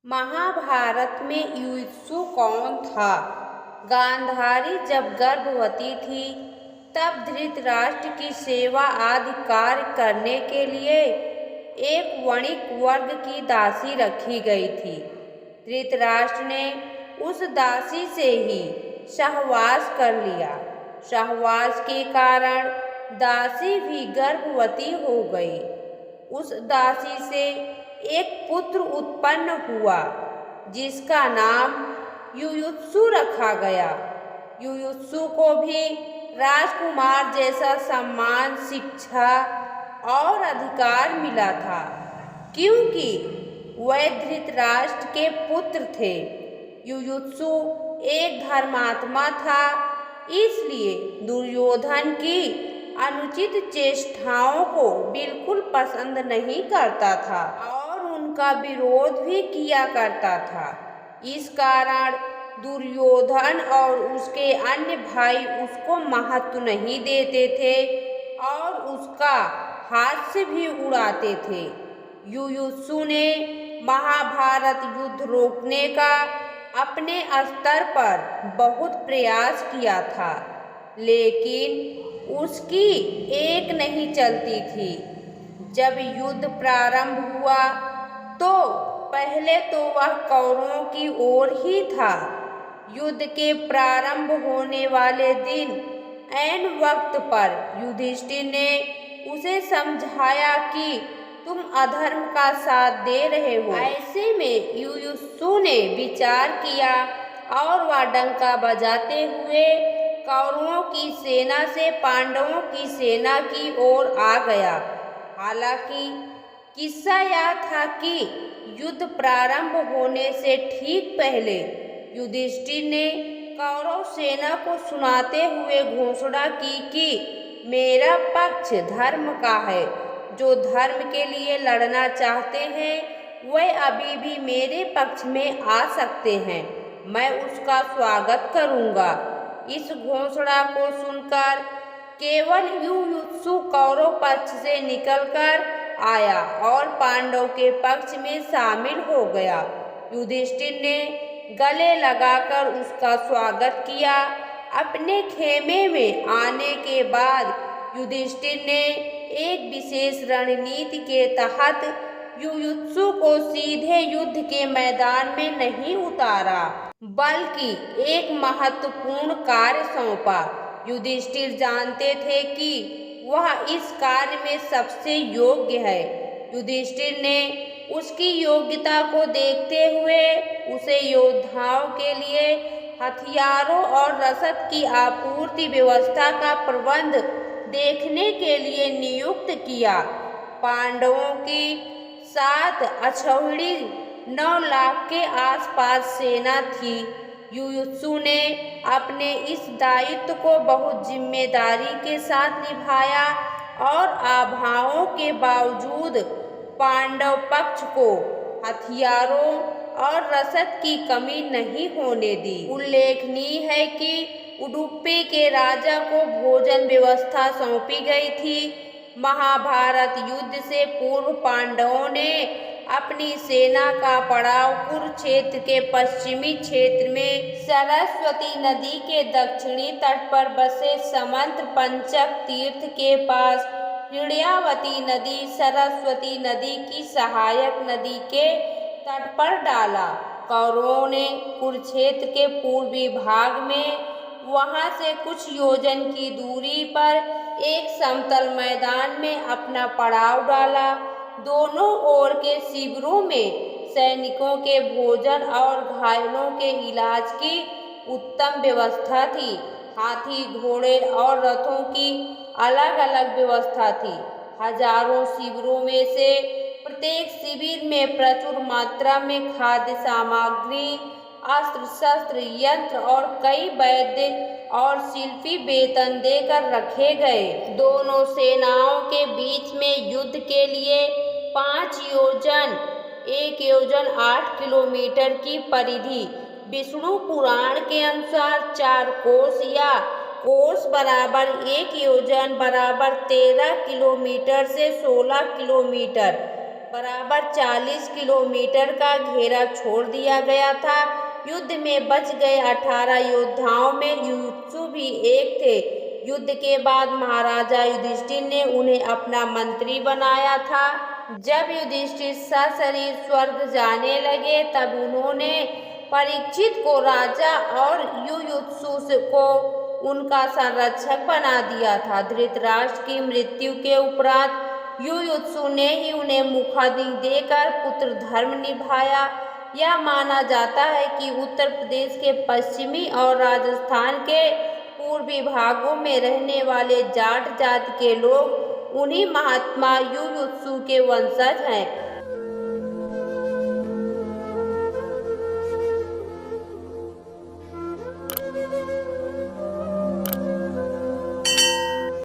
महाभारत में युयुत्सु कौन था? गांधारी जब गर्भवती थी तब धृतराष्ट्र की सेवा आदि कार्य करने के लिए एक वणिक वर्ग की दासी रखी गई थी। धृतराष्ट्र ने उस दासी से ही सहवास कर लिया। सहवास के कारण दासी भी गर्भवती हो गई। उस दासी से एक पुत्र उत्पन्न हुआ जिसका नाम युयुत्सु रखा गया। युयुत्सु को भी राजकुमार जैसा सम्मान, शिक्षा और अधिकार मिला था, क्योंकि वह धृतराष्ट्र के पुत्र थे। युयुत्सु एक धर्मात्मा था, इसलिए दुर्योधन की अनुचित चेष्टाओं को बिल्कुल पसंद नहीं करता था और उनका विरोध भी किया करता था। इस कारण दुर्योधन और उसके अन्य भाई उसको महत्व नहीं देते थे और उसका हास्य भी उड़ाते थे। युयुत्सु ने महाभारत युद्ध रोकने का अपने स्तर पर बहुत प्रयास किया था, लेकिन उसकी एक नहीं चलती थी। जब युद्ध प्रारंभ हुआ तो पहले तो वह कौरवों की ओर ही था। युद्ध के प्रारंभ होने वाले दिन ऐन वक्त पर युधिष्ठिर ने उसे समझाया कि तुम अधर्म का साथ दे रहे हो। ऐसे में युयुत्सु ने विचार किया और वह डंका बजाते हुए कौरवों की सेना से पांडवों की सेना की ओर आ गया। हालांकि किस्सा यह था कि युद्ध प्रारंभ होने से ठीक पहले युधिष्ठिर ने कौरव सेना को सुनाते हुए घोषणा की कि मेरा पक्ष धर्म का है। जो धर्म के लिए लड़ना चाहते हैं वह अभी भी मेरे पक्ष में आ सकते हैं, मैं उसका स्वागत करूंगा। इस घोषणा को सुनकर केवल युयुत्सु कौरव पक्ष से निकलकर आया और पांडव के पक्ष में शामिल हो गया। युधिष्ठिर ने गले लगाकर उसका स्वागत किया। अपने खेमे में आने के बाद युधिष्ठिर ने एक विशेष रणनीति के तहत युयुत्सु को सीधे युद्ध के मैदान में नहीं उतारा, बल्कि एक महत्वपूर्ण कार्य सौंपा। युधिष्ठिर जानते थे कि वह इस कार्य में सबसे योग्य है। युधिष्ठिर ने उसकी योग्यता को देखते हुए उसे योद्धाओं के लिए हथियारों और रसद की आपूर्ति व्यवस्था का प्रबंध देखने के लिए नियुक्त किया। पांडवों की 7 अक्षौहिणी 9 लाख के आसपास सेना थी। युयुत्सु ने अपने इस दायित्व को बहुत जिम्मेदारी के साथ निभाया और आभाओं के बावजूद पांडव पक्ष को हथियारों और रसद की कमी नहीं होने दी। उल्लेखनीय है कि उडुपी के राजा को भोजन व्यवस्था सौंपी गई थी। महाभारत युद्ध से पूर्व पांडवों ने अपनी सेना का पड़ाव कुरुक्षेत्र के पश्चिमी क्षेत्र में सरस्वती नदी के दक्षिणी तट पर बसे समंत पंचक तीर्थ के पास हिड़्यावती नदी सरस्वती नदी की सहायक नदी के तट पर डाला। कौरवों ने कुरुक्षेत्र के पूर्वी भाग में वहां से कुछ योजन की दूरी पर एक समतल मैदान में अपना पड़ाव डाला। दोनों ओर के शिविरों में सैनिकों के भोजन और घायलों के इलाज की उत्तम व्यवस्था थी। हाथी, घोड़े और रथों की अलग अलग व्यवस्था थी। हजारों शिविरों में से प्रत्येक शिविर में प्रचुर मात्रा में खाद्य सामग्री, अस्त्र शस्त्र, यंत्र और कई वैद्य और शिल्पी वेतन देकर रखे गए। दोनों सेनाओं के बीच में युद्ध के लिए 5 योजन 1 योजन 8 किलोमीटर की परिधि, विष्णु पुराण के अनुसार 4 कोस या कोस बराबर 1 योजन बराबर 13 किलोमीटर से 16 किलोमीटर बराबर 40 किलोमीटर का घेरा छोड़ दिया गया था। युद्ध में बच गए 18 योद्धाओं में युयुत्सु भी एक थे। युद्ध के बाद महाराजा युधिष्ठिर ने उन्हें अपना मंत्री बनाया था। जब युधिष्ठिर सशरीर स्वर्ग जाने लगे तब उन्होंने परीक्षित को राजा और युयुत्सु को उनका संरक्षक बना दिया था। धृतराष्ट्र की मृत्यु के उपरांत युयुत्सु ने ही उन्हें मुखाग्नि देकर पुत्र धर्म निभाया। यह माना जाता है कि उत्तर प्रदेश के पश्चिमी और राजस्थान के पूर्वी भागों में रहने वाले जाट जाति के लोग उन्हीं महात्मा युयुत्सु के वंशज हैं।